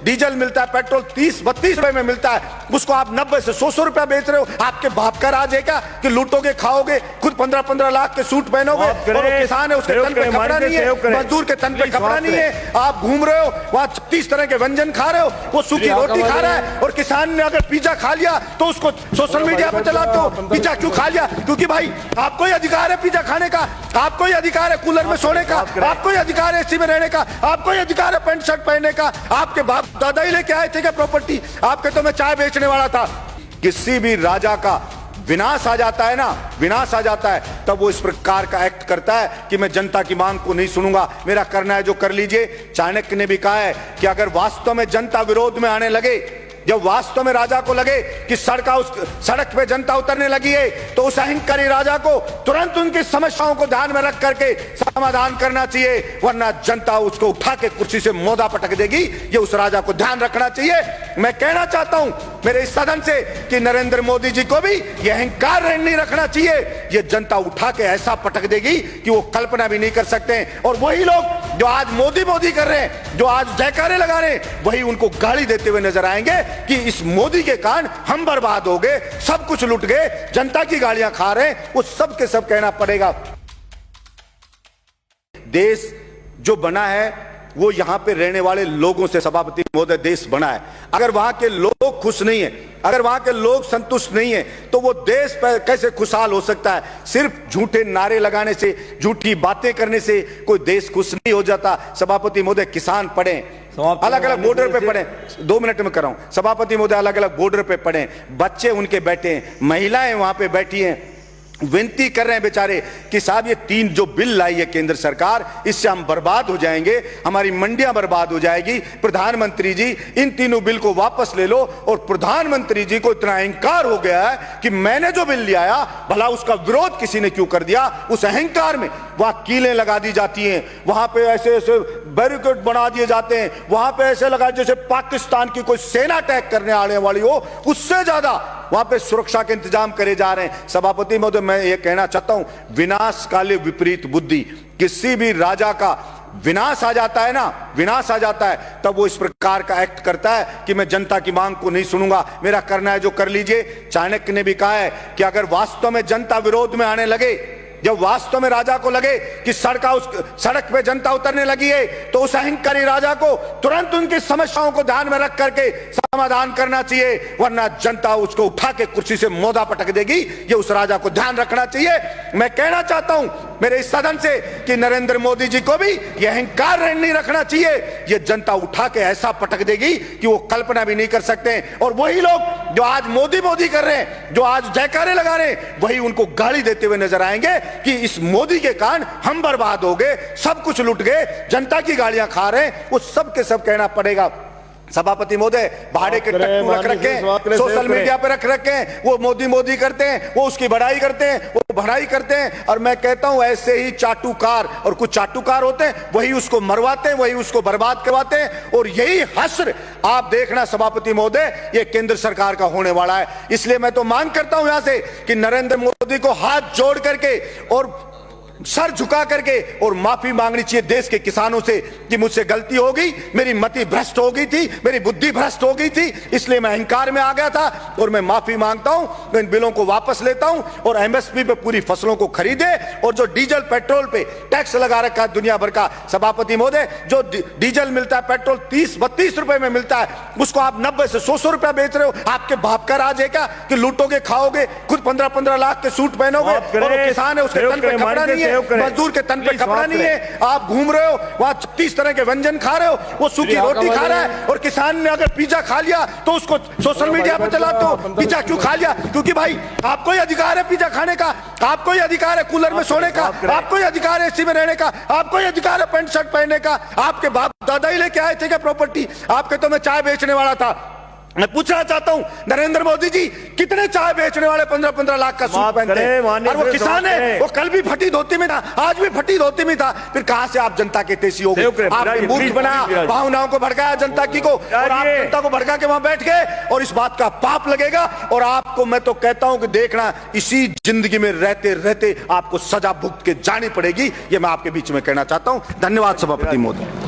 Diesel मिलता है, petrol 30-32 रुपए में मिलता है, उसको आप 90 से 100 रुपया बेच रहे हो। आपके बाप का राज है क्या कि लूटोगे, खाओगे, खुद 15-15 लाख के सूट पहनोगे, और वो किसान है उसके तन पे कपड़ा नहीं है, मजदूर के तन पे कपड़ा नहीं है, आप घूम रहे हो वहां 36 तरह के व्यंजन खा रहे हो, वो सूखी रोटी खा रहा है। और किसान ने अगर पिज्जा खा लिया तो उसको सोशल मीडिया पे चलाते हो, पिज्जा क्यों खा लिया? क्योंकि भाई आपको ही अधिकार है पिज्जा खाने का, आपको ही अधिकार है कूलर में सोने का, आपको ही अधिकार है एसी में रहने का, आपको ही अधिकार है पैंट शर्ट पहनने का। आपके बाप दादा ही लेके आए थे क्या प्रॉपर्टी? आपके तो मैं चाय बेचने वाला था। किसी भी राजा का विनाश आ जाता है ना, विनाश आ जाता है, तब वो इस प्रकार का एक्ट करता है कि मैं जनता की मांग को नहीं सुनूंगा, मेरा करना है जो कर लीजिए। चाणक्य ने भी कहा है कि अगर वास्तव में जनता विरोध में आने लगे, जब वास्तव में राजा को लगे कि सड़क पे जनता उतरने लगी है, तो उस अहंकारी राजा को तुरंत उनकी समस्याओं को ध्यान में रख करके समाधान करना चाहिए, वरना जनता उसको उठा के कुर्सी से मोदा पटक देगी। ये उस राजा को ध्यान रखना चाहिए। मैं कहना चाहता हूं मेरे इस सदन से कि नरेंद्र मोदी जी को भी यह अहंकार नहीं रखना चाहिए। ये जनता उठा के ऐसा पटक देगी कि वो कल्पना भी नहीं कर सकते। और वही लोग जो आज मोदी मोदी कर रहे हैं, जो आज जयकारे लगा रहे हैं, वही उनको गाली देते हुए नजर आएंगे कि इस मोदी के कारण हम बर्बाद हो गए, सब कुछ लुट गए, जनता की गालियां खा रहे हैं। वो सब के सब कहना पड़ेगा। देश जो बना है वो यहां पे रहने वाले लोगों से, सभापति महोदय, देश बना है। अगर वहां के लोग खुश नहीं है, अगर वहां के लोग संतुष्ट नहीं है, तो वो देश कैसे खुशहाल हो सकता है? सिर्फ झूठे नारे लगाने से, झूठी बातें करने से कोई देश खुश नहीं हो जाता। सभापति महोदय, किसान पढ़े, अलग अलग बॉर्डर पे पड़े, 2 मिनट में कर रहा हूं सभापति महोदय, अलग अलग बॉर्डर पे पड़े, बच्चे उनके बैठे हैं, महिलाएं वहां पे बैठी हैं, विनती कर रहे हैं बेचारे कि साहब ये 3 जो बिल लाई है केंद्र सरकार, इससे हम बर्बाद हो जाएंगे, हमारी मंडियां बर्बाद हो जाएगी। प्रधानमंत्री जी इन तीनों बिल को वापस ले लो। और प्रधानमंत्री जी को इतना अहंकार हो गया है कि मैंने जो बिल ले आया, भला उसका विरोध किसी ने क्यों कर दिया? उस अहंकार में वहां कीलें लगा दी जाती हैं, वहां पे ऐसे ऐसे बैरिकेड बना दिए जाते हैं, वहां पे ऐसे लगा जैसे पाकिस्तान की कोई सेना अटैक करने आने वाली हो, उससे ज्यादा वहां पे सुरक्षा के इंतजाम करे जा रहे हैं। सभापति महोदय, मैं ये कहना चाहता हूं, विनाश काले विपरीत बुद्धि। किसी भी राजा का विनाश आ जाता है ना, विनाश आ जाता है, तब वो इस प्रकार का एक्ट करता है कि मैं जनता की मांग को नहीं सुनूंगा, मेरा करना है जो कर लीजिए। चाणक्य ने भी कहा है कि अगर वास्तव में जनता विरोध में आने लगे, जब वास्तव में राजा को लगे कि सड़क पे जनता उतरने लगी है, तो उस अहंकारी राजा को तुरंत उनकी समस्याओं को ध्यान में रख करके समाधान करना चाहिए, वरना जनता उसको उठा के कुर्सी से मोदा पटक देगी। ये उस राजा को ध्यान रखना चाहिए। मैं कहना चाहता हूं मेरे इस सदन से कि नरेंद्र मोदी जी को भी यह अहंकार नहीं रखना चाहिए। ये जनता उठा के ऐसा पटक देगी कि वो कल्पना भी नहीं कर सकते। और वही लोग जो आज मोदी मोदी कर रहे हैं, जो आज जयकारे लगा रहे हैं, वही उनको गाली देते हुए नजर आएंगे कि इस मोदी के कारण हम बर्बाद हो गए, सब कुछ लुट गए, जनता की गालियां खा रहे हैं। वो सब के सब कहना पड़ेगा। सभापति महोदय, भाड़े के टट्टू रख रखे हैं, सोशल मीडिया पे रख रखे हैं, वो मोदी मोदी करते हैं, वो उसकी बढ़ाई करते हैं, वो बढ़ाई करते हैं। और मैं कहता हूं ऐसे ही चाटुकार, और कुछ चाटुकार होते हैं, वही उसको मरवाते हैं, वही उसको बर्बाद करवाते हैं। और यही हश्र आप देखना सभापति महोदय, ये केंद्र सरकार का होने वाला है। इसलिए मैं तो मांग करता हूं यहां से कि नरेंद्र मोदी को हाथ जोड़ करके और सर झुका करके और माफी मांगनी चाहिए देश के किसानों से कि मुझसे गलती हो गई, मेरी मति भ्रष्ट हो गई थी, मेरी बुद्धि भ्रष्ट हो गई थी, इसलिए मैं अहंकार में आ गया था और मैं माफी मांगता हूं। मैं इन बिलों को वापस लेता हूं और एमएसपी पे पूरी फसलों को खरीदे। और जो डीजल पेट्रोल पे टैक्स लगा रखा है दुनिया भर का, सभापति महोदय, जो डीजल मिलता है, पेट्रोल 30-32 रुपए में मिलता है, उसको आप 90 से 100 रुपया बेच रहे हो। आपके बाप का राज है क्या कि लूटोगे, खाओगे, खुद 15-15 लाख के सूट पहनोगे, और वो किसान है उसके तन पे कपड़ा नहीं है, मजदूर के तन पे कपड़ा नहीं है, आप घूम रहे हो वहां 36 तरह के व्यंजन खा रहे हो, वो सूखी रोटी खा रहा है। और किसान ने अगर पिज्जा खा लिया तो उसको सोशल मीडिया पे चलाते हो, पिज्जा क्यों खा लिया? क्योंकि भाई आपको ही अधिकार है पिज्जा खाने का, आपको ही अधिकार है कूलर में सोने का, आपको ही अधिकार है एसी में रहने का, आपको ही अधिकार है पैंट शर्ट पहनने का। आपके बाप दादा ही लेके आए थे क्या प्रॉपर्टी? आपके तो मैं चाय बेचने वाला था। मैं पूछना चाहता हूं नरेंद्र मोदी जी, कितने चाय बेचने वाले 15-15 लाख का सूट पहनते हैं? और वो किसान है, वो कल भी फटी धोती में था, आज भी फटी धोती में था। फिर कहां से आप जनता के तेजी हो गए? आपने मूर्ख बनाया, भावनाओं को भड़काया जनता की को, और आप जनता को भड़का के वहां बैठ गए। और इस बात का पाप लगेगा। और आपको मैं तो कहता हूं कि देखना, इसी जिंदगी में रहते रहते आपको सजा भुगत के जानी पड़ेगी। ये मैं आपके बीच में कहना चाहता हूं। धन्यवाद सभापति महोदय।